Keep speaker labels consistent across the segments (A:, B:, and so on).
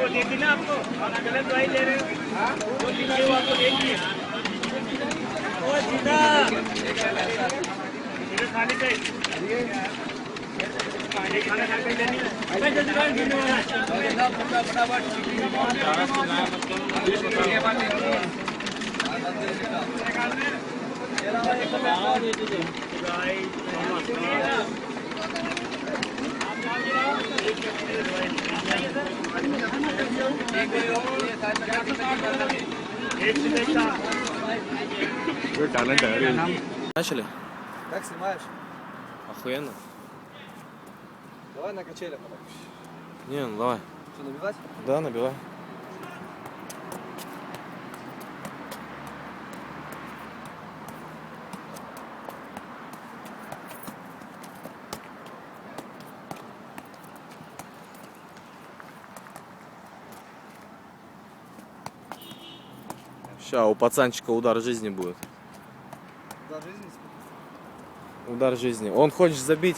A: वो देगी ना आपको, गलत दवाई ले रहे हो, वो दिखे वो आपको देगी। वो सीधा खाने पे खाना खा के लेनी है। जल्दी
B: Начали?
C: Как снимаешь?
B: Охуенно.
C: Давай на качелях.
B: Не, ну давай.
C: Что, набивать?
B: Да, набивай. Ща, у пацанчика удар жизни будет.
C: Удар жизни?
B: Удар жизни. Он хочет забить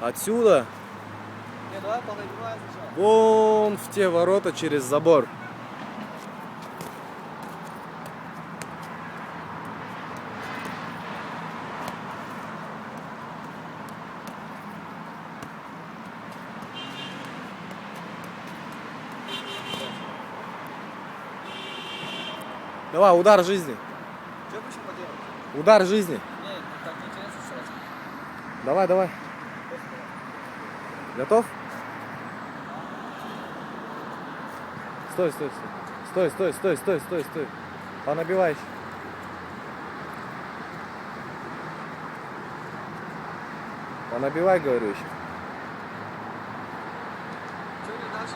B: отсюда,
C: Не, давай понабиваем сначала.
B: вон в те ворота через забор. Давай, удар жизни.
C: Что будешь поделать?
B: Удар жизни.
C: Не, так не интересно сразу.
B: Давай, давай. Готов? Стой, стой, стой. Стой, стой, стой, стой, стой, стой. Понабивай еще. Понабивай, говорю, еще.
C: Что не дальше?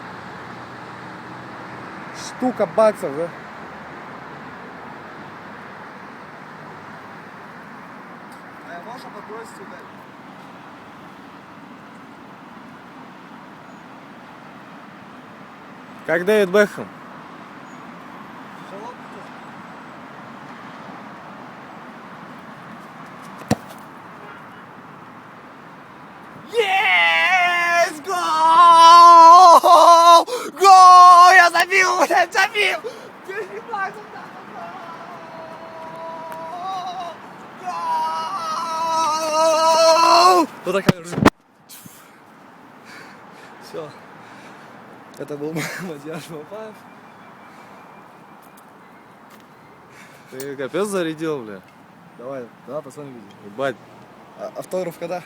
B: Штука баксов, да?
C: А я можно подбросить сюда?
B: Как Дэвид Бекхэм.
C: Шалом,
B: Есть! Гол! Гол! Я забил, блядь, забил! Гол! Вот такая.
C: Все. Это был Мадьяр Мапаев.
B: Ты капец зарядил, бля.
C: Давай, давай посмотрим видео.
B: Ебать.
C: Автограф когда?